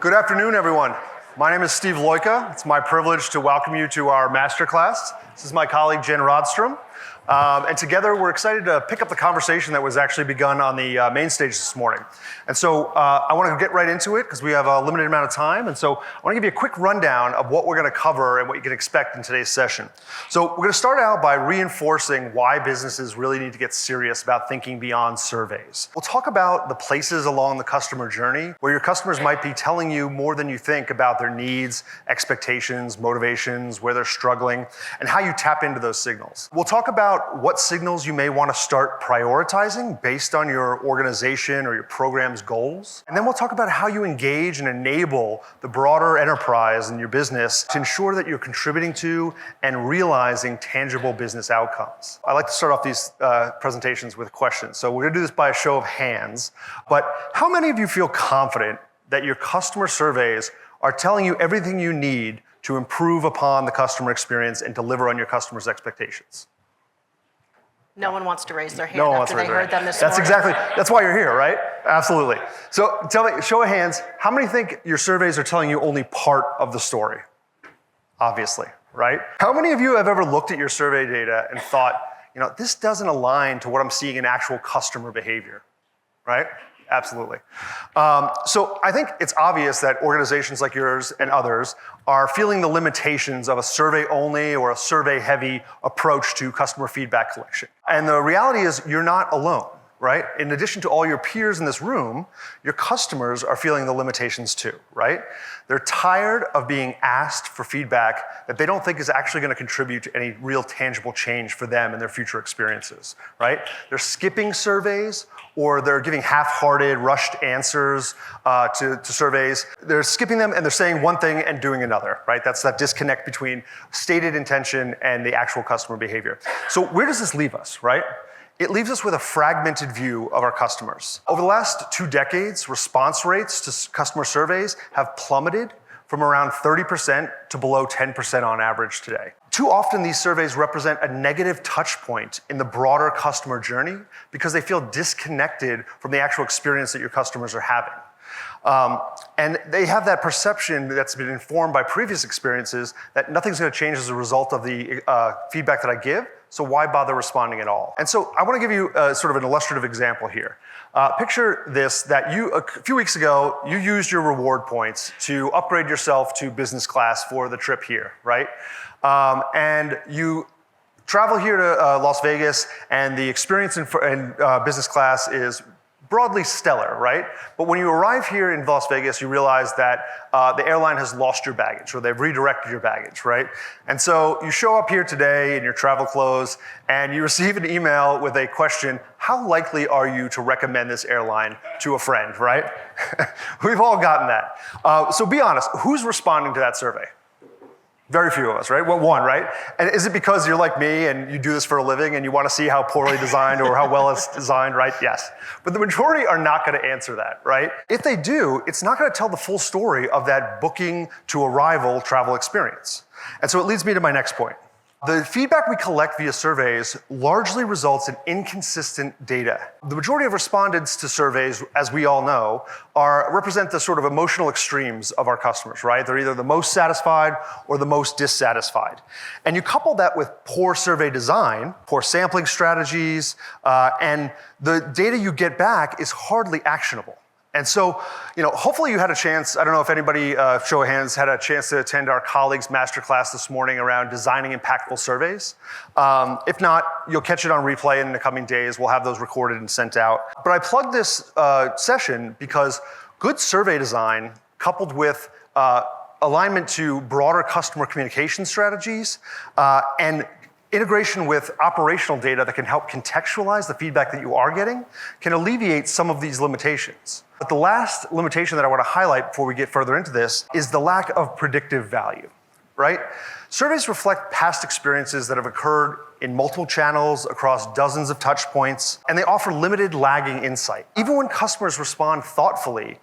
Good afternoon, everyone. My name is Steve Loyka. It's my privilege to welcome you to our Masterclass. This is my colleague, Jen Rodstrom. And together, we're excited to pick up the conversation that was actually begun on the main stage this morning. And so I want to get right into it because we have a limited amount of time. And so I want to give you a quick rundown of what we're going to cover and what you can expect in today's session. So we're going to start out by reinforcing why businesses really need to get serious about thinking beyond surveys. We'll talk about the places along the customer journey where your customers might be telling you more than you think about their needs, expectations, motivations, where they're struggling, and how you tap into those signals. We'll talk about what signals you may want to start prioritizing based on your organization or your program's goals. And then we'll talk about how you engage and enable the broader enterprise in your business to ensure that you're contributing to and realizing tangible business outcomes. I like to start off these presentations with questions. So we're going to do this by a show of hands. But how many of you feel confident that your customer surveys are telling you everything you need to improve upon the customer experience and deliver on your customers' expectations? No one wants to raise their hand after they heard them this morning. That's why you're here, right? Absolutely. So tell me, show of hands, how many think your surveys are telling you only part of the story? Obviously, right? How many of you have ever looked at your survey data and thought, this doesn't align to what I'm seeing in actual customer behavior, right? Absolutely. So I think it's obvious that organizations like yours and others are feeling the limitations of a survey-only or a survey-heavy approach to customer feedback collection. And the reality is you're not alone, right? In addition to all your peers in this room, your customers are feeling the limitations too, right? They're tired of being asked for feedback that they don't think is actually going to contribute to any real tangible change for them and their future experiences, right? They're skipping surveys or they're giving half-hearted, rushed answers to surveys. They're skipping them and they're saying one thing and doing another, right? That's that disconnect between stated intention and the actual customer behavior. So where does this leave us, right? It leaves us with a fragmented view of our customers. Over the last 2 decades, response rates to customer surveys have plummeted from around 30% to below 10% on average today. Too often, these surveys represent a negative touch point in the broader customer journey because they feel disconnected from the actual experience that your customers are having. And they have that perception that's been informed by previous experiences that nothing's going to change as a result of the feedback that I give, so why bother responding at all? And so I want to give you sort of an illustrative example here. Picture this, that a few weeks ago, you used your reward points to upgrade yourself to business class for the trip here, right? And you travel here to Las Vegas, and the experience in business class is broadly stellar, right? But when you arrive here in Las Vegas, you realize that the airline has lost your baggage, or they've redirected your baggage, right? And so you show up here today in your travel clothes, and you receive an email with a question: how likely are you to recommend this airline to a friend, right? We've all gotten that. So be honest, who's responding to that survey? Very few of us, right? Well, one, right? And is it because you're like me and you do this for a living and you want to see how poorly designed or how well it's designed, right? Yes. But the majority are not going to answer that, right? If they do, it's not going to tell the full story of that booking to arrival travel experience. And so it leads me to my next point. The feedback we collect via surveys largely results in inconsistent data. The majority of respondents to surveys, as we all know, represent the sort of emotional extremes of our customers, right? They're either the most satisfied or the most dissatisfied. And you couple that with poor survey design, poor sampling strategies, and the data you get back is hardly actionable. And so, hopefully you had a chance, I don't know if anybody, show of hands, had a chance to attend our colleagues' masterclass this morning around designing impactful surveys. If not, you'll catch it on replay in the coming days. We'll have those recorded and sent out. But I plugged this session because good survey design, coupled with alignment to broader customer communication strategies, and integration with operational data that can help contextualize the feedback that you are getting, can alleviate some of these limitations. But the last limitation that I want to highlight before we get further into this is the lack of predictive value, right? Surveys reflect past experiences that have occurred in multiple channels across dozens of touch points, and they offer limited lagging insight. Even when customers respond thoughtfully,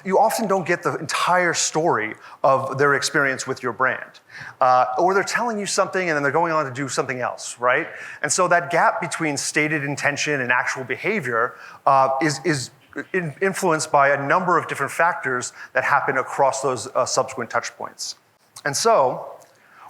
you often don't get the entire story of their experience with your brand. Or they're telling you something and then they're going on to do something else, right? And so that gap between stated intention and actual behavior is influenced by a number of different factors that happen across those subsequent touch points. And so,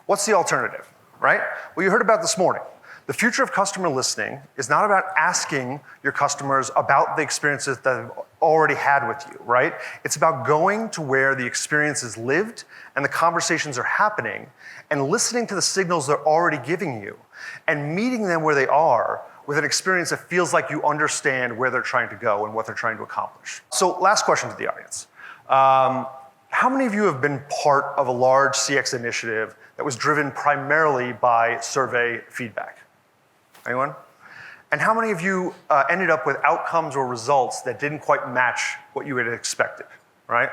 what's the alternative, right? Well, you heard about this morning. The future of customer listening is not about asking your customers about the experiences that they've already had with you, right? It's about going to where the experience is lived and the conversations are happening and listening to the signals they're already giving you and meeting them where they are with an experience that feels like you understand where they're trying to go and what they're trying to accomplish. So last question to the audience. How many of you have been part of a large CX initiative that was driven primarily by survey feedback? Anyone? And how many of you ended up with outcomes or results that didn't quite match what you had expected, right?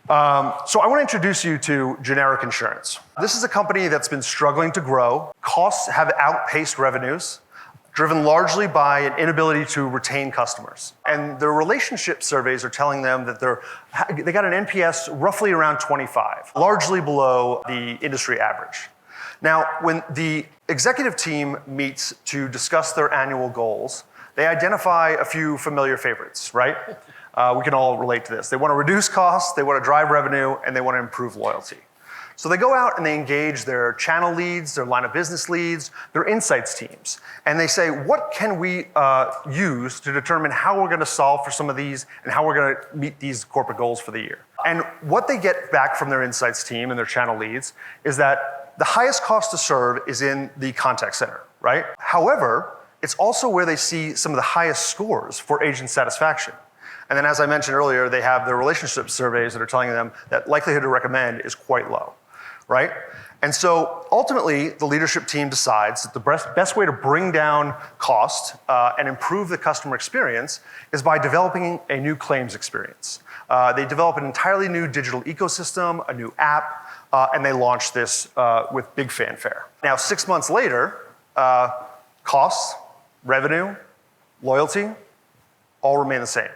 So I want to introduce you to Generic Insurance. This is a company that's been struggling to grow. Costs have outpaced revenues, driven largely by an inability to retain customers. And their relationship surveys are telling them that they got an NPS roughly around 25, largely below the industry average. Now, when the executive team meets to discuss their annual goals, they identify a few familiar favorites, right? We can all relate to this. They want to reduce costs, they want to drive revenue, and they want to improve loyalty. So they go out and they engage their channel leads, their line of business leads, their insights teams. And they say, what can we use to determine how we're going to solve for some of these and how we're going to meet these corporate goals for the year? And what they get back from their insights team and their channel leads is that the highest cost to serve is in the contact center, right? However, it's also where they see some of the highest scores for agent satisfaction. And then as I mentioned earlier, they have their relationship surveys that are telling them that likelihood to recommend is quite low, right? And so ultimately, the leadership team decides that the best way to bring down cost and improve the customer experience is by developing a new claims experience. They develop an entirely new digital ecosystem, a new app, and they launch this with big fanfare. Now, 6 months later, costs, revenue, loyalty, all remain the same.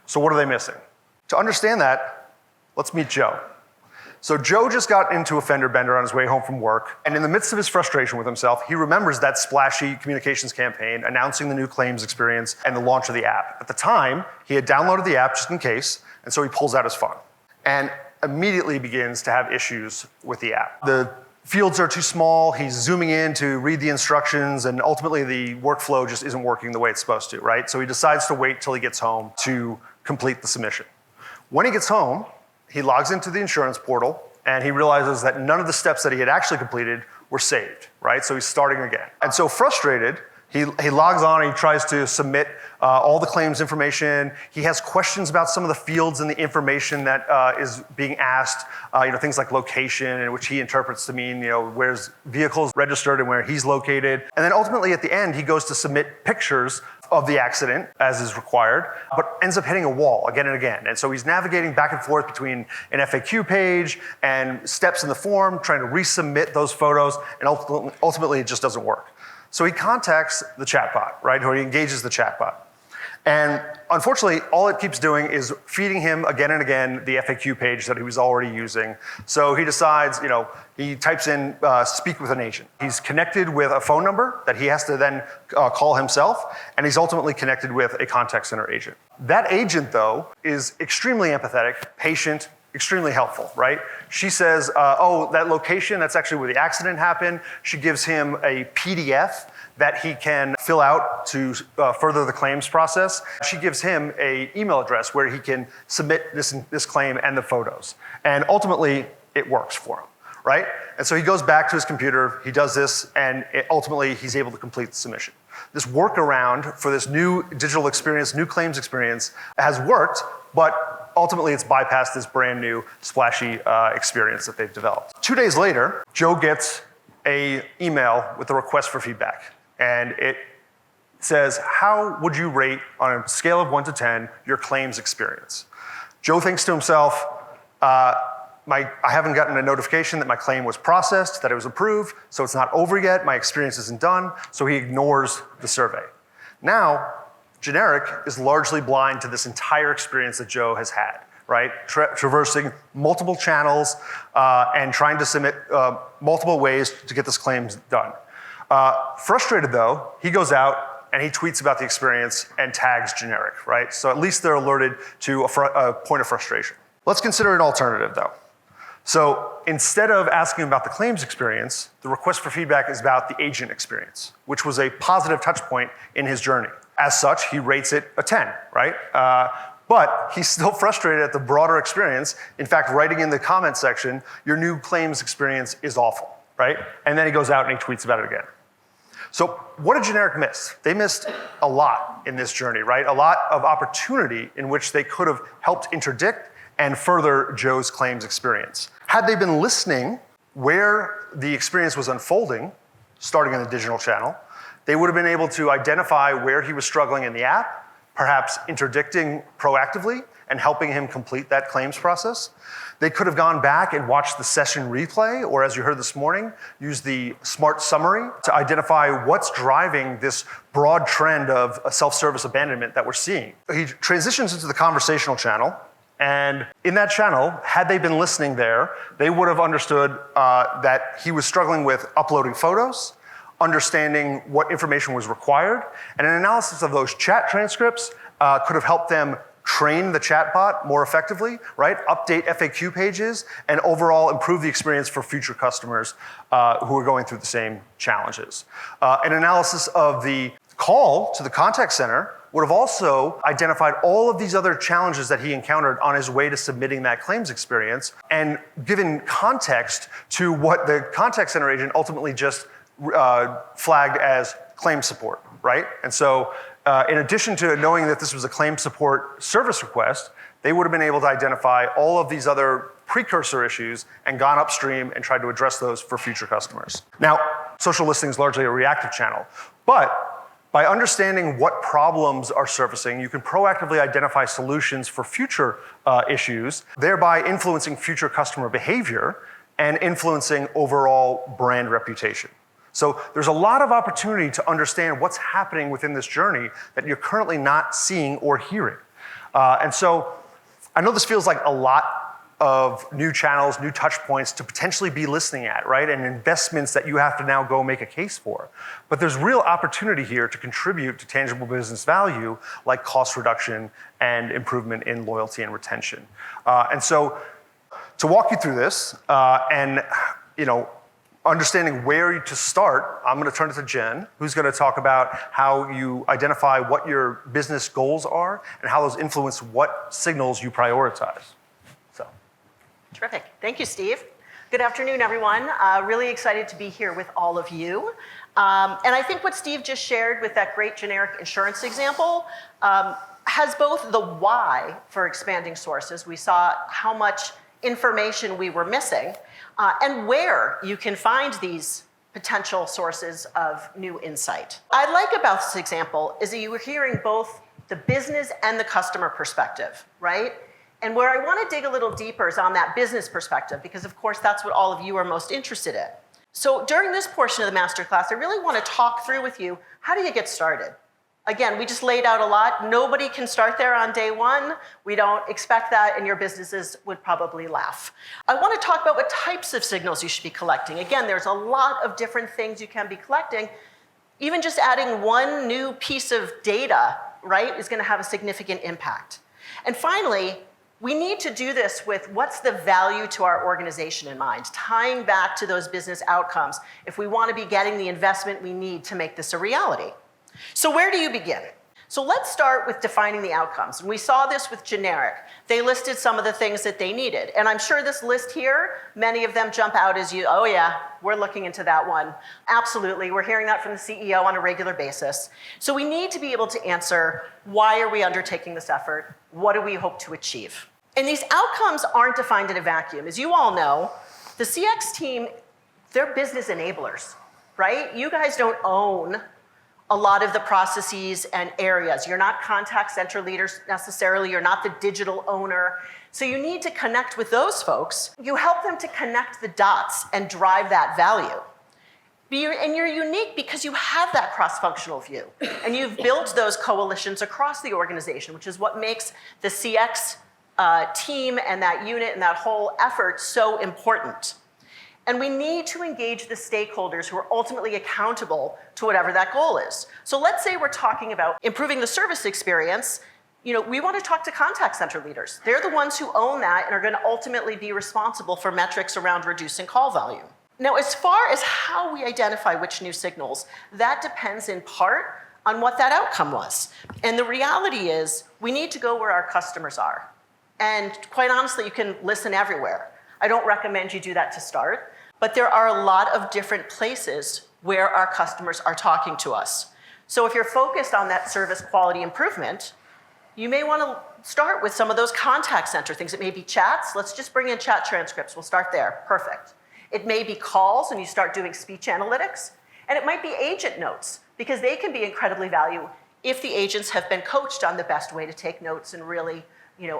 So what are they missing? To understand that, let's meet Joe. So Joe just got into a fender bender on his way home from work, and in the midst of his frustration with himself, he remembers that splashy communications campaign announcing the new claims experience and the launch of the app. At the time, he had downloaded the app just in case, and so he pulls out his phone and immediately begins to have issues with the app. The fields are too small, he's zooming in to read the instructions, and ultimately the workflow just isn't working the way it's supposed to, right? So he decides to wait till he gets home to complete the submission. When he gets home, he logs into the insurance portal, and he realizes that none of the steps that he had actually completed were saved, right? So he's starting again. And so frustrated, he logs on and he tries to submit all the claims information. He has questions about some of the fields and the information that is being asked, things like location, in which he interprets to mean, where's vehicles registered and where he's located. And then ultimately at the end, he goes to submit pictures of the accident as is required, but ends up hitting a wall again and again. And so he's navigating back and forth between an FAQ page and steps in the form, trying to resubmit those photos, and ultimately it just doesn't work. So he contacts the chatbot, right, or he engages the chatbot. And unfortunately, all it keeps doing is feeding him again and again the FAQ page that he was already using. So he decides, he types in speak with an agent. He's connected with a phone number that he has to then call himself, and he's ultimately connected with a contact center agent. That agent, though, is extremely empathetic, patient, extremely helpful, right? She says, that location, that's actually where the accident happened. She gives him a PDF that he can fill out to further the claims process. She gives him an email address where he can submit this claim and the photos. And ultimately, it works for him, right? And so he goes back to his computer, he does this, and ultimately he's able to complete the submission. This workaround for this new digital experience, new claims experience, has worked, but ultimately it's bypassed this brand new splashy experience that they've developed. 2 days later, Joe gets an email with a request for feedback. And it says, how would you rate on a scale of 1 to 10 your claims experience? Joe thinks to himself, I haven't gotten a notification that my claim was processed, that it was approved, so it's not over yet, my experience isn't done, so he ignores the survey. Now, Generic is largely blind to this entire experience that Joe has had, right? Traversing multiple channels and trying to submit multiple ways to get this claim done. Frustrated though, he goes out, and he tweets about the experience and tags generic, right? So at least they're alerted to a point of frustration. Let's consider an alternative though. So instead of asking about the claims experience, the request for feedback is about the agent experience, which was a positive touch point in his journey. As such, he rates it a 10, right? But he's still frustrated at the broader experience. In fact, writing in the comment section, your new claims experience is awful, right? And then he goes out and he tweets about it again. So what did generic miss? They missed a lot in this journey, right? A lot of opportunity in which they could have helped interdict and further Joe's claims experience. Had they been listening where the experience was unfolding, starting in the digital channel, they would have been able to identify where he was struggling in the app, perhaps interdicting proactively and helping him complete that claims process. They could have gone back and watched the session replay, or as you heard this morning, use the smart summary to identify what's driving this broad trend of self-service abandonment that we're seeing. He transitions into the conversational channel, and in that channel, had they been listening there, they would have understood that he was struggling with uploading photos, understanding what information was required, and an analysis of those chat transcripts could have helped them train the chatbot more effectively, right? Update FAQ pages, and overall improve the experience for future customers who are going through the same challenges. An analysis of the call to the contact center would have also identified all of these other challenges that he encountered on his way to submitting that claims experience and given context to what the contact center agent ultimately just flagged as claim support, right? And so in addition to knowing that this was a claim support service request, they would have been able to identify all of these other precursor issues and gone upstream and tried to address those for future customers. Now, social listening is largely a reactive channel, but by understanding what problems are surfacing, you can proactively identify solutions for future issues, thereby influencing future customer behavior and influencing overall brand reputation. So there's a lot of opportunity to understand what's happening within this journey that you're currently not seeing or hearing. And so I know this feels like a lot of new channels, new touch points to potentially be listening at, right? And investments that you have to now go make a case for. But there's real opportunity here to contribute to tangible business value like cost reduction and improvement in loyalty and retention. And so to walk you through this and understanding where to start, I'm going to turn it to Jen, who's going to talk about how you identify what your business goals are and how those influence what signals you prioritize. So. Terrific. Thank you, Steve. Good afternoon, everyone. Really excited to be here with all of you. And I think what Steve just shared with that great generic insurance example has both the why for expanding sources. We saw how much information we were missing, and where you can find these potential sources of new insight. What I like about this example is that you were hearing both the business and the customer perspective, right? And where I want to dig a little deeper is on that business perspective, because of course that's what all of you are most interested in. So during this portion of the masterclass, I really want to talk through with you, how do you get started? Again, we just laid out a lot. Nobody can start there on day one. We don't expect that, and your businesses would probably laugh. I want to talk about what types of signals you should be collecting. Again, there's a lot of different things you can be collecting. Even just adding one new piece of data, right, is going to have a significant impact. And finally, we need to do this with what's the value to our organization in mind, tying back to those business outcomes if we want to be getting the investment we need to make this a reality. So where do you begin? So let's start with defining the outcomes. And we saw this with generic. They listed some of the things that they needed. And I'm sure this list here, many of them jump out as you, oh yeah, we're looking into that one. Absolutely, we're hearing that from the CEO on a regular basis. So we need to be able to answer, why are we undertaking this effort? What do we hope to achieve? And these outcomes aren't defined in a vacuum. As you all know, the CX team, they're business enablers, right? You guys don't own a lot of the processes and areas. You're not contact center leaders necessarily. You're not the digital owner. So you need to connect with those folks. You help them to connect the dots and drive that value. And you're unique because you have that cross-functional view. And you've built those coalitions across the organization, which is what makes the CX team and that unit and that whole effort so important. And we need to engage the stakeholders who are ultimately accountable to whatever that goal is. So let's say we're talking about improving the service experience. We want to talk to contact center leaders. They're the ones who own that and are going to ultimately be responsible for metrics around reducing call volume. Now, as far as how we identify which new signals, that depends in part on what that outcome was. And the reality is, we need to go where our customers are. And quite honestly, you can listen everywhere. I don't recommend you do that to start, but there are a lot of different places where our customers are talking to us. So if you're focused on that service quality improvement, you may want to start with some of those contact center things. It may be chats. Let's just bring in chat transcripts. We'll start there. Perfect. It may be calls, and you start doing speech analytics. And it might be agent notes, because they can be incredibly valuable if the agents have been coached on the best way to take notes and really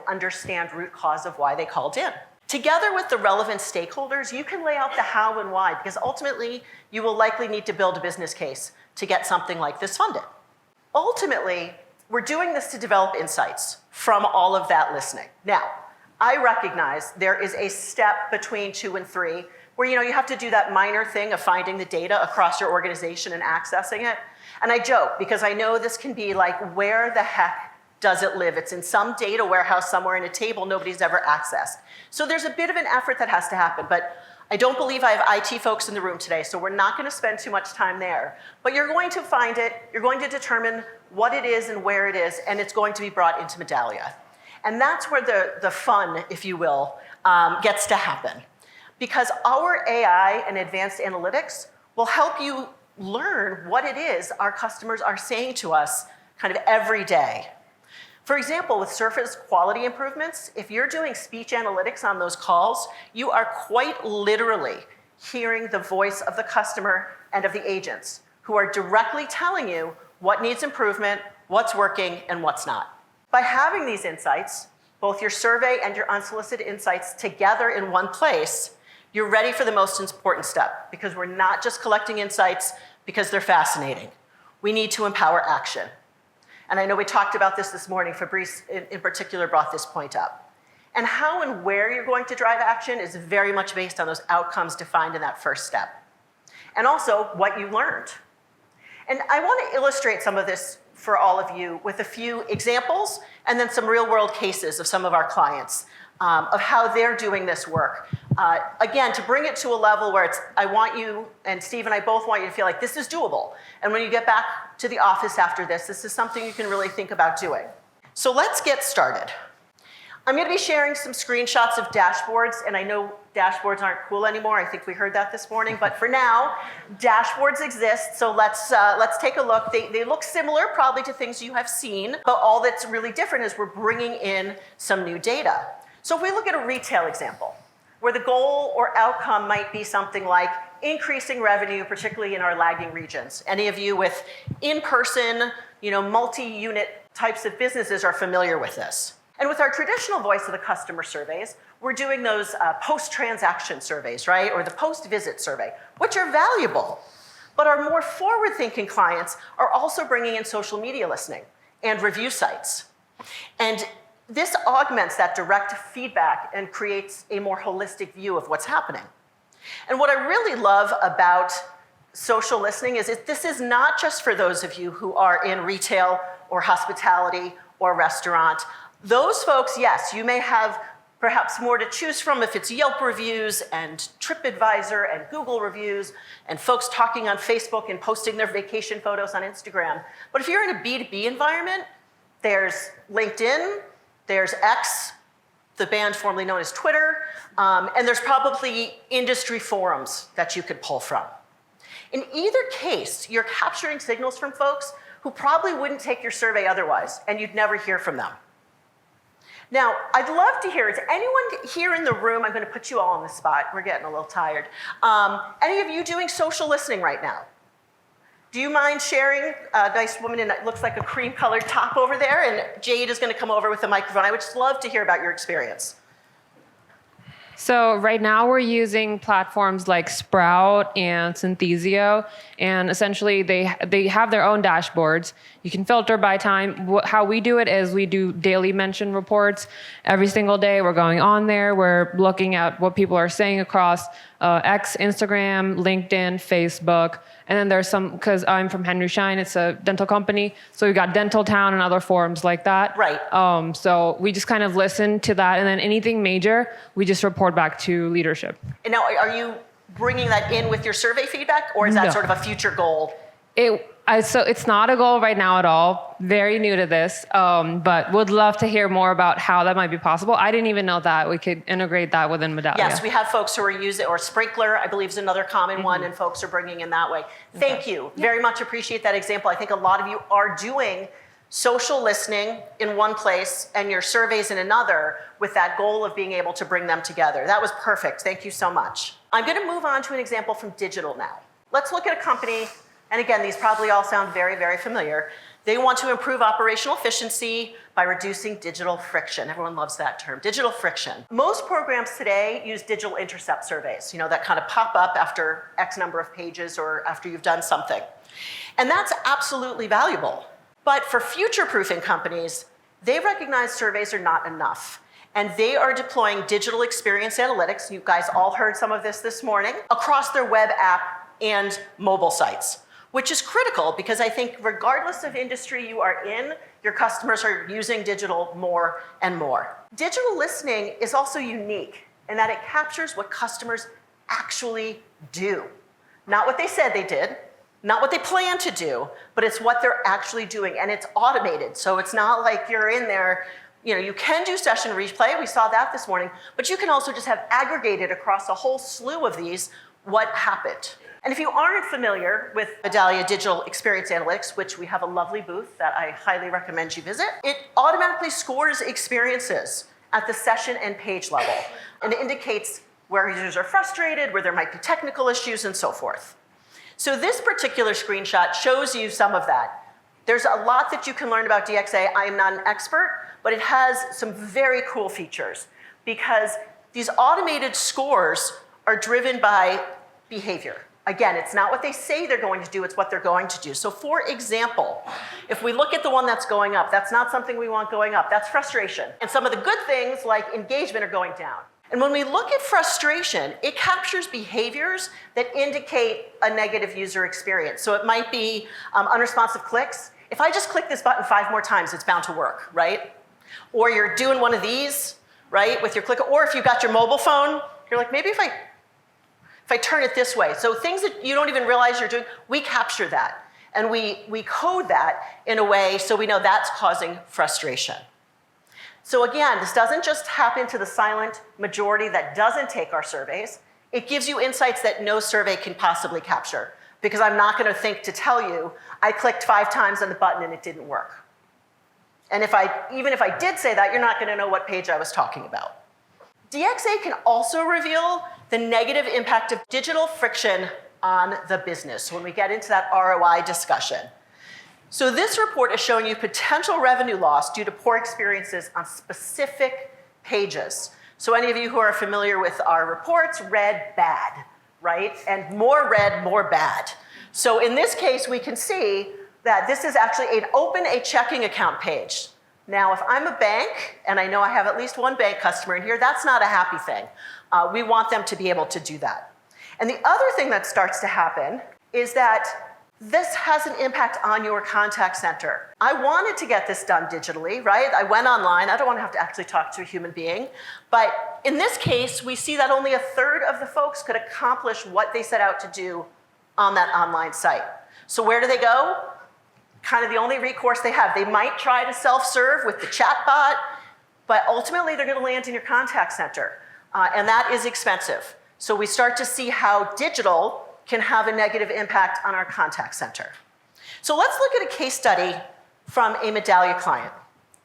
understand root cause of why they called in. Together with the relevant stakeholders, you can lay out the how and why, because ultimately, you will likely need to build a business case to get something like this funded. Ultimately, we're doing this to develop insights from all of that listening. Now, I recognize there is a step between 2 and 3 where you have to do that minor thing of finding the data across your organization and accessing it. And I joke because I know this can be like, where the heck does it live? It's in some data warehouse somewhere in a table nobody's ever accessed. So there's a bit of an effort that has to happen, but I don't believe I have IT folks in the room today, so we're not going to spend too much time there. But you're going to find it, you're going to determine what it is and where it is, and it's going to be brought into Medallia. And that's where the fun, if you will, gets to happen. Because our AI and advanced analytics will help you learn what it is our customers are saying to us kind of every day. For example, with surface quality improvements, if you're doing speech analytics on those calls, you are quite literally hearing the voice of the customer and of the agents who are directly telling you what needs improvement, what's working, and what's not. By having these insights, both your survey and your unsolicited insights together in one place, you're ready for the most important step, because we're not just collecting insights because they're fascinating. We need to empower action. And I know we talked about this morning. Fabrice, in particular, brought this point up. And how and where you're going to drive action is very much based on those outcomes defined in that first step. And also, what you learned. And I want to illustrate some of this for all of you with a few examples and then some real-world cases of some of our clients of how they're doing this work. Again, to bring it to a level where I want you, and Steve and I both want you to feel like this is doable. And when you get back to the office after this is something you can really think about doing. So let's get started. I'm going to be sharing some screenshots of dashboards, and I know dashboards aren't cool anymore. I think we heard that this morning, but for now, dashboards exist, so let's take a look. They look similar probably to things you have seen, but all that's really different is we're bringing in some new data. So if we look at a retail example, where the goal or outcome might be something like increasing revenue, particularly in our lagging regions. Any of you with in-person, multi-unit types of businesses are familiar with this. And with our traditional voice of the customer surveys, we're doing those post-transaction surveys, right? Or the post-visit survey, which are valuable. But our more forward-thinking clients are also bringing in social media listening and review sites. And this augments that direct feedback and creates a more holistic view of what's happening. And what I really love about social listening is this is not just for those of you who are in retail or hospitality or restaurant. Those folks, yes, you may have perhaps more to choose from if it's Yelp reviews and TripAdvisor and Google reviews and folks talking on Facebook and posting their vacation photos on Instagram. But if you're in a B2B environment, there's LinkedIn, there's X, the band formerly known as Twitter, and there's probably industry forums that you could pull from. In either case, you're capturing signals from folks who probably wouldn't take your survey otherwise, and you'd never hear from them. Now, I'd love to hear, is anyone here in the room, I'm going to put you all on the spot, we're getting a little tired. Any of you doing social listening right now? Do you mind sharing? A nice woman in, it looks like a cream-colored top over there, and Jade is going to come over with a microphone. I would just love to hear about your experience. So right now we're using platforms like Sprout and Synthesio, and essentially they have their own dashboards. You can filter by time. How we do it is we do daily mention reports every single day. We're going on there. We're looking at what people are saying across X, Instagram, LinkedIn, Facebook. And then there's some, because I'm from Henry Schein, it's a dental company. So we've got Dental Town and other forums like that. Right. So we just kind of listen to that. And then anything major, we just report back to leadership. And now, are you bringing that in with your survey feedback, or is that No. sort of a future goal? So it's not a goal right now at all. Very new to this, but would love to hear more about how that might be possible. I didn't even know that we could integrate that within Medallia. Yes, we have folks who are using, or Sprinkler, I believe is another common one, and folks are bringing in that way. Thank you. Very much appreciate that example. I think a lot of you are doing social listening in one place and your surveys in another with that goal of being able to bring them together. That was perfect. Thank you so much. I'm going to move on to an example from digital now. Let's look at a company. And again, these probably all sound very, very familiar. They want to improve operational efficiency by reducing digital friction. Everyone loves that term, digital friction. Most programs today use digital intercept surveys, that kind of pop up after X number of pages or after you've done something. And that's absolutely valuable. But for future-proofing companies, they recognize surveys are not enough. And they are deploying digital experience analytics, you guys all heard some of this morning, across their web app and mobile sites, which is critical because I think regardless of industry you are in, your customers are using digital more and more. Digital listening is also unique in that it captures what customers actually do. Not what they said they did, not what they plan to do, but it's what they're actually doing, and it's automated. So it's not like you're in there, you can do session replay, we saw that this morning, but you can also just have aggregated across a whole slew of these what happened. And if you aren't familiar with Medallia Digital Experience Analytics, which we have a lovely booth that I highly recommend you visit, it automatically scores experiences at the session and page level, and it indicates where users are frustrated, where there might be technical issues, and so forth. So this particular screenshot shows you some of that. There's a lot that you can learn about DXA. I am not an expert, but it has some very cool features because these automated scores are driven by behavior. Again, it's not what they say they're going to do, it's what they're going to do. So for example, if we look at the one that's going up, that's not something we want going up, that's frustration. And some of the good things like engagement are going down. And when we look at frustration, it captures behaviors that indicate a negative user experience. So it might be unresponsive clicks. If I just click this button 5 more times, it's bound to work, right? Or you're doing one of these, right, with your clicker. Or if you've got your mobile phone, you're like, maybe if I turn it this way. So things that you don't even realize you're doing, we capture that. And we code that in a way so we know that's causing frustration. So again, this doesn't just happen to the silent majority that doesn't take our surveys. It gives you insights that no survey can possibly capture because I'm not going to think to tell you, I clicked 5 times on the button and it didn't work. And even if I did say that, you're not going to know what page I was talking about. DXA can also reveal the negative impact of digital friction on the business when we get into that ROI discussion. So this report is showing you potential revenue loss due to poor experiences on specific pages. So any of you who are familiar with our reports, red, bad, right? And more red, more bad. So in this case, we can see that this is actually an open a checking account page. Now, if I'm a bank, and I know I have at least one bank customer in here, that's not a happy thing. We want them to be able to do that. And the other thing that starts to happen is that this has an impact on your contact center. I wanted to get this done digitally, right? I went online. I don't want to have to actually talk to a human being. But in this case, we see that only 1/3 of the folks could accomplish what they set out to do on that online site. So where do they go? Kind of the only recourse they have. They might try to self-serve with the chatbot, but ultimately they're going to land in your contact center. And that is expensive. So we start to see how digital can have a negative impact on our contact center. So let's look at a case study from a Medallia client.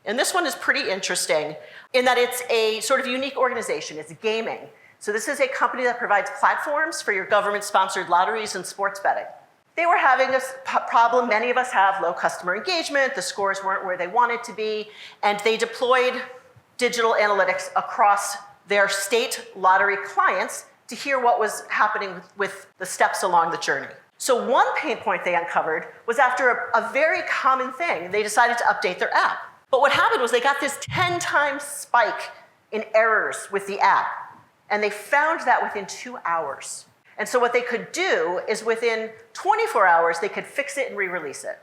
And this one is pretty interesting in that it's a sort of unique organization. It's gaming. So this is a company that provides platforms for your government-sponsored lotteries and sports betting. They were having a problem many of us have, low customer engagement, the scores weren't where they wanted to be, and they deployed digital analytics across their state lottery clients to hear what was happening with the steps along the journey. So one pain point they uncovered was after a very common thing, they decided to update their app. But what happened was they got this 10 times spike in errors with the app, and they found that within 2 hours. And so what they could do is within 24 hours, they could fix it and re-release it.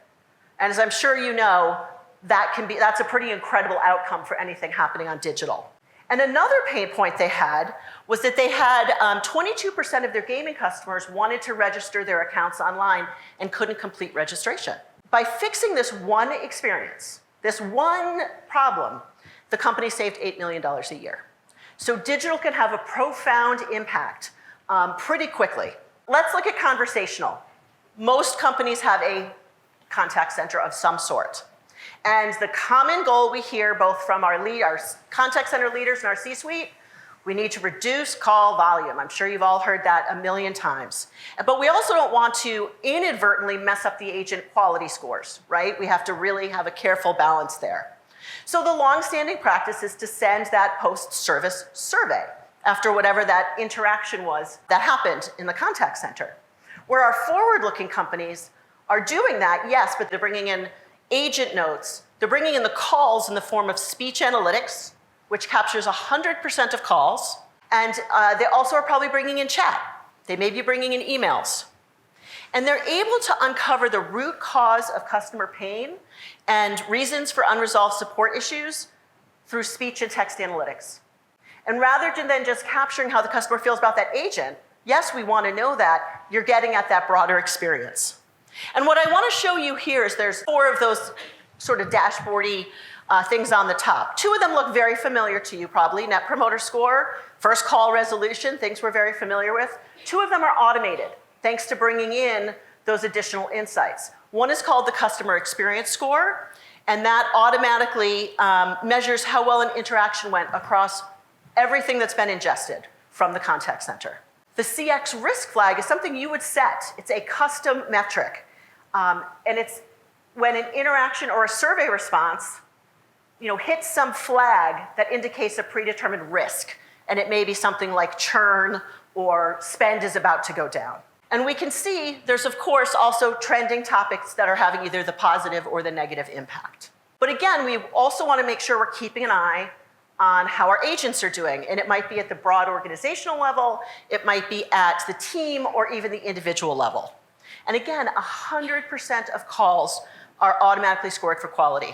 And as I'm sure you know, that's a pretty incredible outcome for anything happening on digital. And another pain point they had was that they had 22% of their gaming customers wanted to register their accounts online and couldn't complete registration. By fixing this one experience, this one problem, the company saved $8 million a year. So digital can have a profound impact pretty quickly. Let's look at conversational. Most companies have a contact center of some sort. And the common goal we hear both from our contact center leaders and our C-suite, we need to reduce call volume. I'm sure you've all heard that a million times. But we also don't want to inadvertently mess up the agent quality scores, right? We have to really have a careful balance there. So the long-standing practice is to send that post-service survey after whatever that interaction was that happened in the contact center. Where our forward-looking companies are doing that, yes, but they're bringing in agent notes. They're bringing in the calls in the form of speech analytics, which captures 100% of calls. And they also are probably bringing in chat. They may be bringing in emails. And they're able to uncover the root cause of customer pain and reasons for unresolved support issues through speech and text analytics. And rather than just capturing how the customer feels about that agent, yes, we want to know that, you're getting at that broader experience. And what I want to show you here is there's 4 of those sort of dashboardy things on the top. 2 of them look very familiar to you probably. Net Promoter Score, first call resolution, things we're very familiar with. 2 of them are automated, thanks to bringing in those additional insights. One is called the Customer Experience Score, and that automatically measures how well an interaction went across everything that's been ingested from the contact center. The CX risk flag is something you would set. It's a custom metric. And it's when an interaction or a survey response hits some flag that indicates a predetermined risk. And it may be something like churn or spend is about to go down. And we can see there's, of course, also trending topics that are having either the positive or the negative impact. But again, we also want to make sure we're keeping an eye on how our agents are doing. And it might be at the broad organizational level, it might be at the team, or even the individual level. And again, 100% of calls are automatically scored for quality.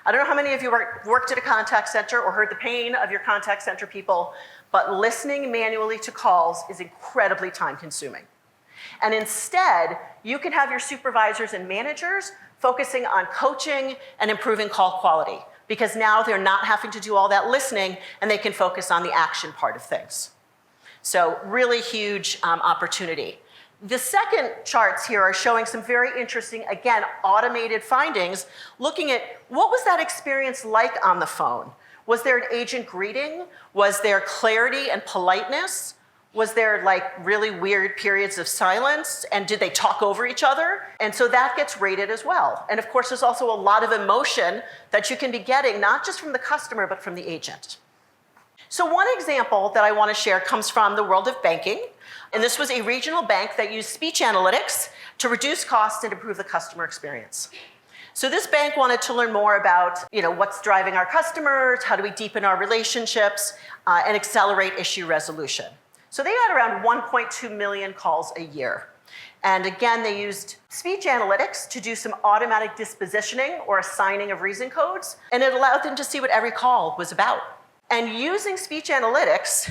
I don't know how many of you worked at a contact center or heard the pain of your contact center people, but listening manually to calls is incredibly time consuming. And instead, you can have your supervisors and managers focusing on coaching and improving call quality, because now they're not having to do all that listening and they can focus on the action part of things. So really huge opportunity. The second charts here are showing some very interesting, again, automated findings, looking at what was that experience like on the phone? Was there an agent greeting? Was there clarity and politeness? Was there like really weird periods of silence? And did they talk over each other? And so that gets rated as well. And of course, there's also a lot of emotion that you can be getting, not just from the customer, but from the agent. So one example that I want to share comes from the world of banking. And this was a regional bank that used speech analytics to reduce costs and improve the customer experience. So this bank wanted to learn more about what's driving our customers, how do we deepen our relationships, and accelerate issue resolution. So they had around 1.2 million calls a year. And again, they used speech analytics to do some automatic dispositioning or assigning of reason codes, and it allowed them to see what every call was about. And using speech analytics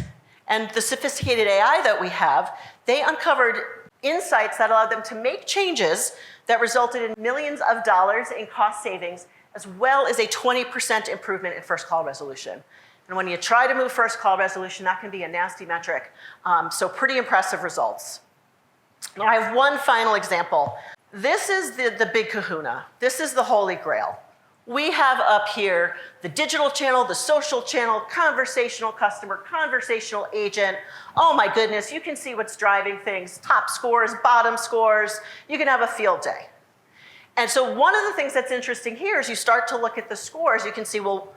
and the sophisticated AI that we have, they uncovered insights that allowed them to make changes that resulted in millions of dollars in cost savings, as well as a 20% improvement in first call resolution. And when you try to move first call resolution, that can be a nasty metric. So pretty impressive results. Now I have one final example. This is the big kahuna. This is the holy grail. We have up here the digital channel, the social channel, conversational customer, conversational agent. Oh my goodness, you can see what's driving things, top scores, bottom scores. You can have a field day. And so one of the things that's interesting here is you start to look at the scores, you can see, well,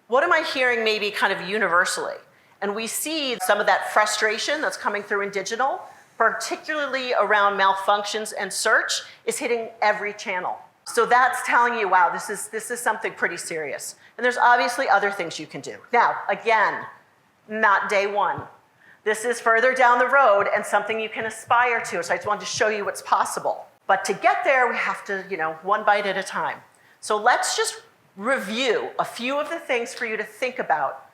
what am I hearing maybe kind of universally? And we see some of that frustration that's coming through in digital. particularly around malfunctions and search, is hitting every channel. So that's telling you, wow, this is something pretty serious. And there's obviously other things you can do. Now, again, not day one. This is further down the road and something you can aspire to. So I just wanted to show you what's possible. But to get there, we have to, one bite at a time. So let's just review a few of the things for you to think about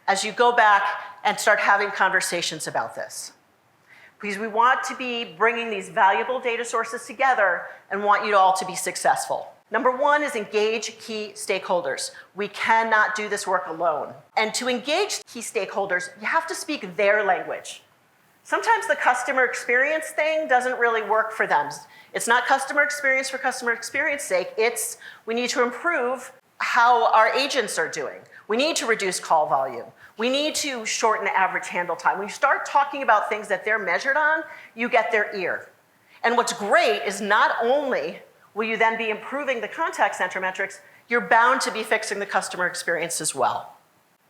as you go back and start having conversations about this. Because we want to be bringing these valuable data sources together and want you all to be successful. Number one is engage key stakeholders. We cannot do this work alone. And to engage key stakeholders, you have to speak their language. Sometimes the customer experience thing doesn't really work for them. It's not customer experience for customer experience sake. It's we need to improve how our agents are doing. We need to reduce call volume. We need to shorten average handle time. When you start talking about things that they're measured on, you get their ear. And what's great is not only will you then be improving the contact center metrics, you're bound to be fixing the customer experience as well.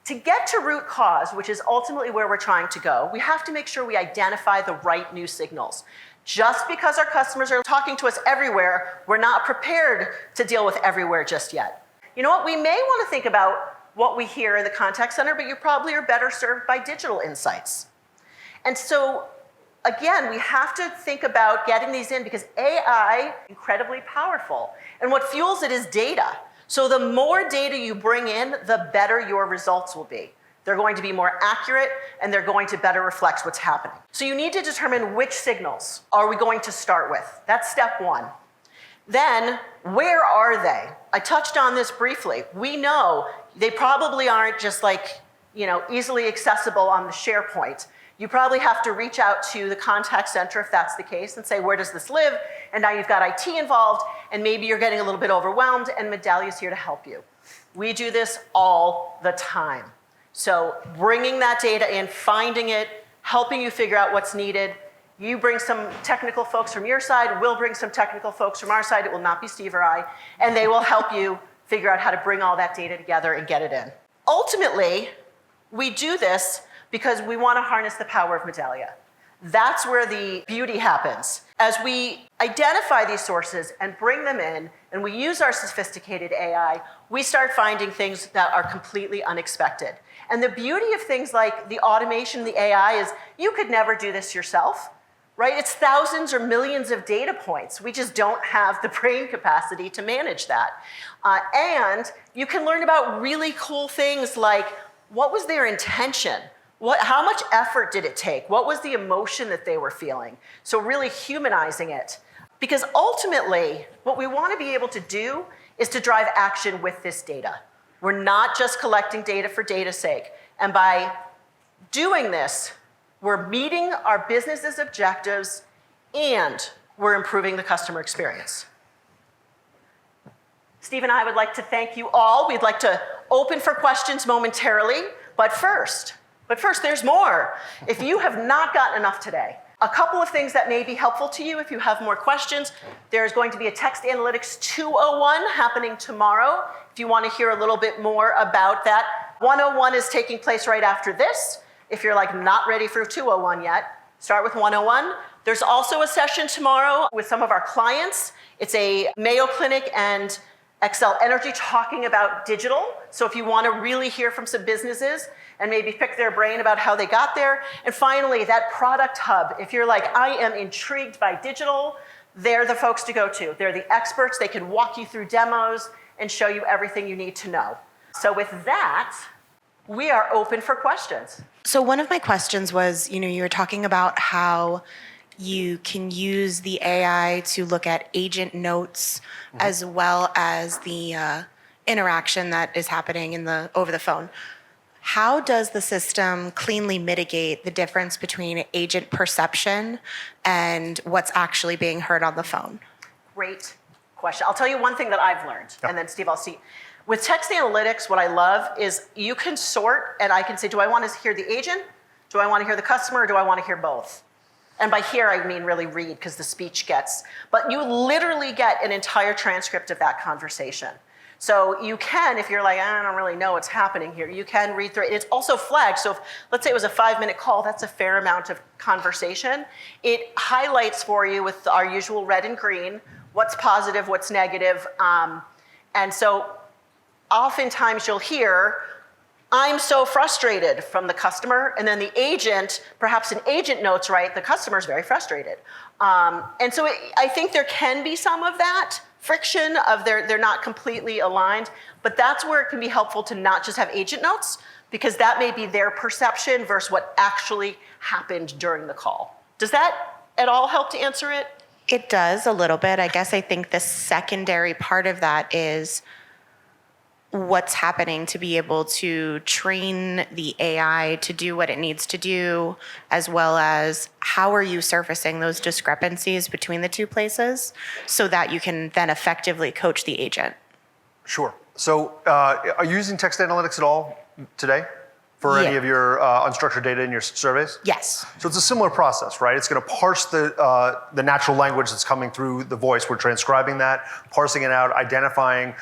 To get to root cause, which is ultimately where we're trying to go, we have to make sure we identify the right new signals. Just because our customers are talking to us everywhere, we're not prepared to deal with everywhere just yet. You know what? We may want to think about what we hear in the contact center, but you probably are better served by digital insights. And so, again, we have to think about getting these in because AI is incredibly powerful. And what fuels it is data. So the more data you bring in, the better your results will be. They're going to be more accurate and they're going to better reflect what's happening. So you need to determine which signals are we going to start with. That's step one. Then, where are they? I touched on this briefly. We know they probably aren't just easily accessible on the SharePoint. You probably have to reach out to the contact center if that's the case and say, where does this live? And now you've got IT involved and maybe you're getting a little bit overwhelmed and Medallia is here to help you. We do this all the time. So bringing that data in, finding it, helping you figure out what's needed. You bring some technical folks from your side, we'll bring some technical folks from our side, it will not be Steve or I, and they will help you figure out how to bring all that data together and get it in. Ultimately, we do this because we want to harness the power of Medallia. That's where the beauty happens. As we identify these sources and bring them in, and we use our sophisticated AI, we start finding things that are completely unexpected. And the beauty of things like the automation, the AI, is you could never do this yourself, right? It's thousands or millions of data points. We just don't have the brain capacity to manage that. And you can learn about really cool things like, what was their intention? How much effort did it take? What was the emotion that they were feeling? So really humanizing it. Because ultimately, what we want to be able to do is to drive action with this data. We're not just collecting data for data's sake. And by doing this, we're meeting our business's objectives and we're improving the customer experience. Steve and I would like to thank you all. We'd like to open for questions momentarily, but first, there's more. If you have not gotten enough today, a couple of things that may be helpful to you if you have more questions. There's going to be a Text Analytics 201 happening tomorrow if you want to hear a little bit more about that. 101 is taking place right after this. If you're not ready for 201 yet, start with 101. There's also a session tomorrow with some of our clients. It's a Mayo Clinic and Excel Energy talking about digital. So if you want to really hear from some businesses and maybe pick their brain about how they got there. And finally, that product hub. If you're I am intrigued by digital, they're the folks to go to. They're the experts. They can walk you through demos and show you everything you need to know. So with that, we are open for questions. So one of my questions was, you were talking about how you can use the AI to look at agent notes as well as the interaction that is happening over the phone. How does the system cleanly mitigate the difference between agent perception and what's actually being heard on the phone? Great question. I'll tell you one thing that I've learned, and then Steve, I'll see. With text analytics, what I love is you can sort, and I can say, do I want to hear the agent? Do I want to hear the customer? Or do I want to hear both? And by hear, I mean really read, because the speech gets. But you literally get an entire transcript of that conversation. So you can, if you're like, I don't really know what's happening here, you can read through it. It's also flagged. So if, let's say it was a 5-minute call, that's a fair amount of conversation. It highlights for you with our usual red and green, what's positive, what's negative. And so oftentimes you'll hear, I'm so frustrated from the customer, and then the agent, perhaps an agent notes, right, the customer's very frustrated. And so I think there can be some of that friction of they're not completely aligned, but that's where it can be helpful to not just have agent notes, because that may be their perception versus what actually happened during the call. Does that at all help to answer it? It does a little bit. I guess I think the secondary part of that is what's happening to be able to train the AI to do what it needs to do, as well as how are you surfacing those discrepancies between the two places so that you can then effectively coach the agent. Sure. So are you using text analytics at all today for any of your unstructured data in your surveys? Yes. So it's a similar process, right? It's going to parse the natural language that's coming through the voice. We're transcribing that, parsing it out, identifying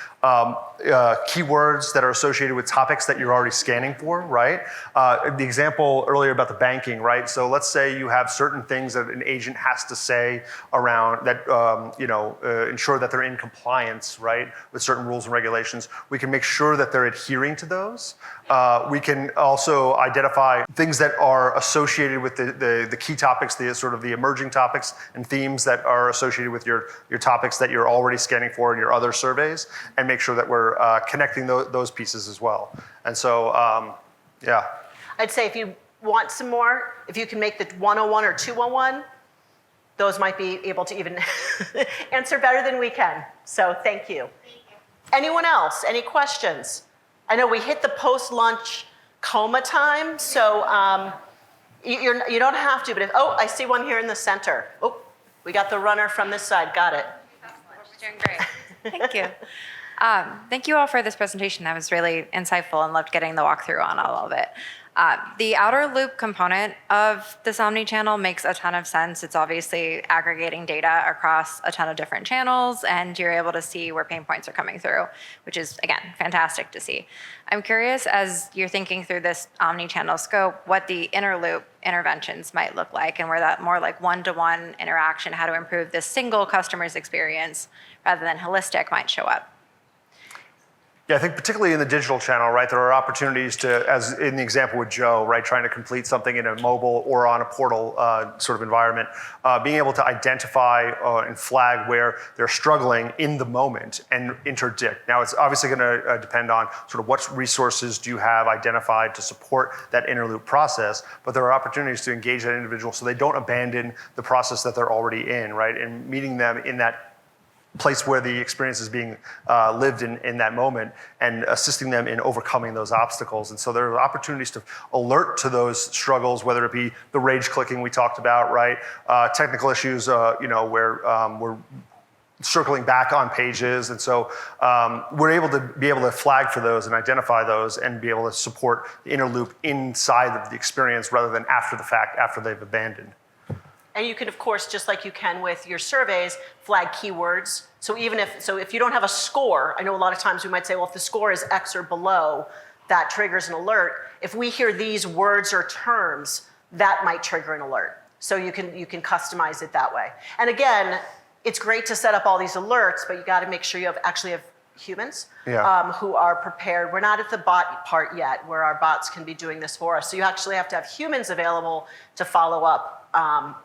keywords that are associated with topics that you're already scanning for, right? The example earlier about the banking, right? So let's say you have certain things that an agent has to say around that, ensure that they're in compliance, right, with certain rules and regulations. We can make sure that they're adhering to those. We can also identify things that are associated with the key topics, the sort of the emerging topics and themes that are associated with your topics that you're already scanning for in your other surveys, and make sure that we're connecting those pieces as well. And so, yeah. I'd say if you want some more, if you can make the 101 or 201, those might be able to even answer better than we can. So thank you. Anyone else? Any questions? I know we hit the post-lunch coma time, so you don't have to, but if, I see one here in the center. Oh, we got the runner from this side, got it. Doing great. Thank you. Thank you all for this presentation. That was really insightful and loved getting the walkthrough on all of it. The outer loop component of this omni-channel makes a ton of sense. It's obviously aggregating data across a ton of different channels, and you're able to see where pain points are coming through, which is, again, fantastic to see. I'm curious, as you're thinking through this omni-channel scope, what the inner loop interventions might look like, and where that more like one-to-one interaction, how to improve this single customer's experience rather than holistic might show up. Yeah, I think particularly in the digital channel, right, there are opportunities to, as in the example with Joe, right, trying to complete something in a mobile or on a portal sort of environment, being able to identify and flag where they're struggling in the moment and interdict. Now, it's obviously going to depend on sort of what resources do you have identified to support that inner loop process, but there are opportunities to engage that individual so they don't abandon the process that they're already in, right, and meeting them in that place where the experience is being lived in that moment, and assisting them in overcoming those obstacles. And so there are opportunities to alert to those struggles, whether it be the rage clicking we talked about, right? Technical issues, where we're circling back on pages. And so we're able to flag for those and identify those and be able to support the inner loop inside of the experience rather than after the fact, after they've abandoned. And you can, of course, just like you can with your surveys, flag keywords. So if you don't have a score, I know a lot of times we might say, well, if the score is X or below, that triggers an alert. If we hear these words or terms, that might trigger an alert. So you can customize it that way. And again, it's great to set up all these alerts, but you got to make sure you actually have humans who are prepared. We're not at the bot part yet, where our bots can be doing this for us. So you actually have to have humans available to follow up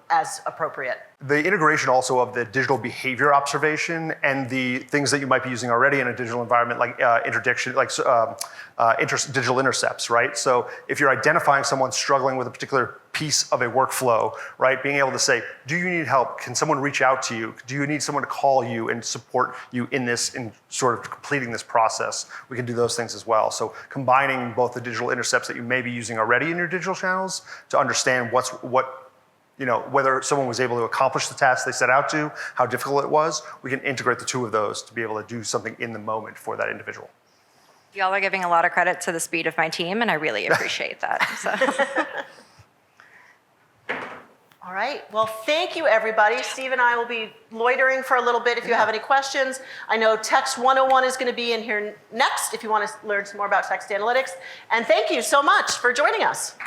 as appropriate. The integration also of the digital behavior observation and the things that you might be using already in a digital environment, like interdiction, like digital intercepts, right? So if you're identifying someone struggling with a particular piece of a workflow, right, being able to say, do you need help? Can someone reach out to you? Do you need someone to call you and support you in this, in sort of completing this process? We can do those things as well. So combining both the digital intercepts that you may be using already in your digital channels to understand whether someone was able to accomplish the task they set out to, how difficult it was, we can integrate the two of those to be able to do something in the moment for that individual. Y'all are giving a lot of credit to the speed of my team, and I really appreciate that. So. All right. Well, thank you, everybody. Steve and I will be loitering for a little bit if you have any questions. I know Text 101 is going to be in here next if you want to learn some more about text analytics. And thank you so much for joining us.